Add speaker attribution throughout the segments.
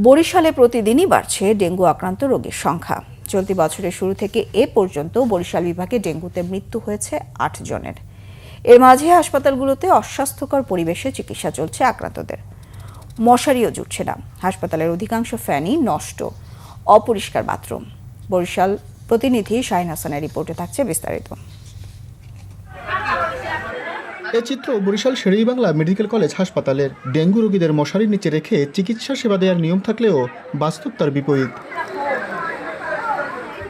Speaker 1: বরিশালে প্রতিদিনই বাড়ছে ডেঙ্গু আক্রান্ত রোগীর সংখ্যা। চলতি বছরের শুরু থেকে এ পর্যন্ত বরিশাল বিভাগে ডেঙ্গুতে মৃত্যু হয়েছে ৮ জনের। এর মাঝে হাসপাতালগুলোতে অস্বাস্থ্যকর পরিবেশে চিকিৎসা চলছে আক্রান্তদের। মশারিও জুটছে না, হাসপাতালের অধিকাংশ ফ্যানই নষ্ট, অপরিষ্কার বাথরুম। বরিশাল প্রতিনিধি শাহিন হাসানের রিপোর্টে থাকছে বিস্তারিত।
Speaker 2: এ চিত্র বরিশাল শের-ই-বাংলা মেডিকেল কলেজ হাসপাতালের। ডেঙ্গু রোগীদের মশারির নিচে রেখে চিকিৎসা সেবা দেওয়ার নিয়ম থাকলেও বাস্তব তার বিপরীত।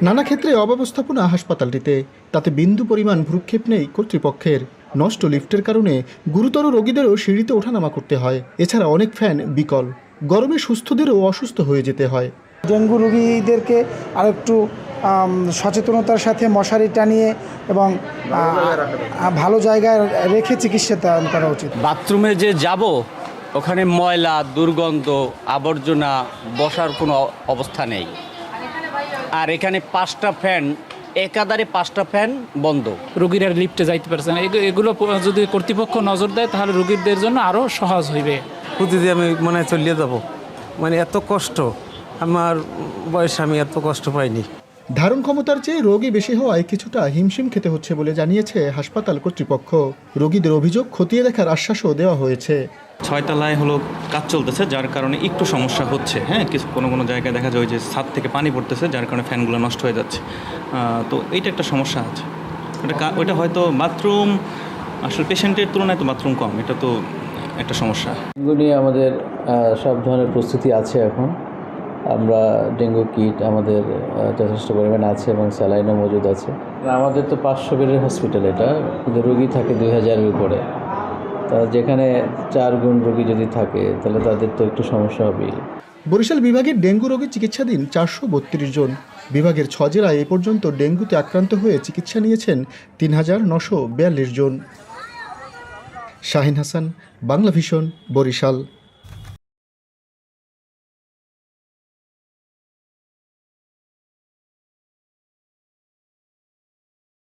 Speaker 2: নানা ক্ষেত্রে অব্যবস্থাপনা হাসপাতালটিতে, তাতে বিন্দু পরিমাণ ভ্রুক্ষেপ নেই কর্তৃপক্ষের। নষ্ট লিফটের কারণে গুরুতর রোগীদেরও সিঁড়িতে ওঠানামা করতে হয়। এছাড়া অনেক ফ্যান বিকল, গরমে সুস্থদেরও অসুস্থ হয়ে যেতে হয়।
Speaker 3: ডেঙ্গু রোগীদেরকে আরেকটু সচেতনতার সাথে মশারি টানিয়ে এবং ভালো জায়গায় রেখে চিকিৎসা করা উচিত।
Speaker 4: বাথরুমে যে যাব ওখানে ময়লা, দুর্গন্ধ, আবর্জনা, বসার কোনো অবস্থা নেই। আর এখানে 5টা ফ্যান, একাধারে 5টা ফ্যান বন্ধ।
Speaker 5: রোগীরা লিফটে যাইতে পারছে না। এগুলো যদি কর্তৃপক্ষ নজর দেয় তাহলে রোগীদের জন্য আরও সহজ হইবে।
Speaker 6: প্রতিদিন আমি মনে হয় চলিয়ে যাব, মানে এত কষ্ট, আমার বয়সে আমি এত কষ্ট পাইনি।
Speaker 2: ধারণ ক্ষমতার চেয়ে রোগী বেশি হওয়ায় কিছুটা হিমশিম খেতে হচ্ছে বলে জানিয়েছে হাসপাতাল কর্তৃপক্ষ। রোগীদের অভিযোগ খতিয়ে দেখার আশ্বাসও দেওয়া হয়েছে।
Speaker 7: 6 তলায় হলো কাজ চলতেছে, যার কারণে একটু সমস্যা হচ্ছে। কিছু কোনো জায়গায় দেখা যায় যে ছাদ থেকে পানি পড়তেছে, যার কারণে ফ্যানগুলো নষ্ট হয়ে যাচ্ছে। তো এইটা একটা সমস্যা আছে। ওইটা হয়তো বাথরুম, আসলে পেশেন্টের তুলনায় তো বাথরুম কম, এটা তো একটা সমস্যা।
Speaker 8: ডেঙ্গু নিয়ে আমাদের সব ধরনের প্রস্তুতি আছে। এখন আমরা ডেঙ্গু কিট আমাদের যথেষ্ট পরিমাণে আছে এবং স্যালাইনও মজুদ আছে। আমাদের তো 500 বেডের হসপিটাল এটা, কিন্তু রোগী থাকে 2000-এর উপরে। তা যেখানে 4 গুণ রোগী যদি থাকে তাহলে তাদের তো একটু সমস্যা হবেই।
Speaker 2: বরিশাল বিভাগের ডেঙ্গু রোগী চিকিৎসাধীন 432 জন। বিভাগের 6 জেলায় এ পর্যন্ত ডেঙ্গুতে আক্রান্ত হয়ে চিকিৎসা নিয়েছেন 3942 জন। শাহিন হাসান, বাংলা ভিশন, বরিশাল।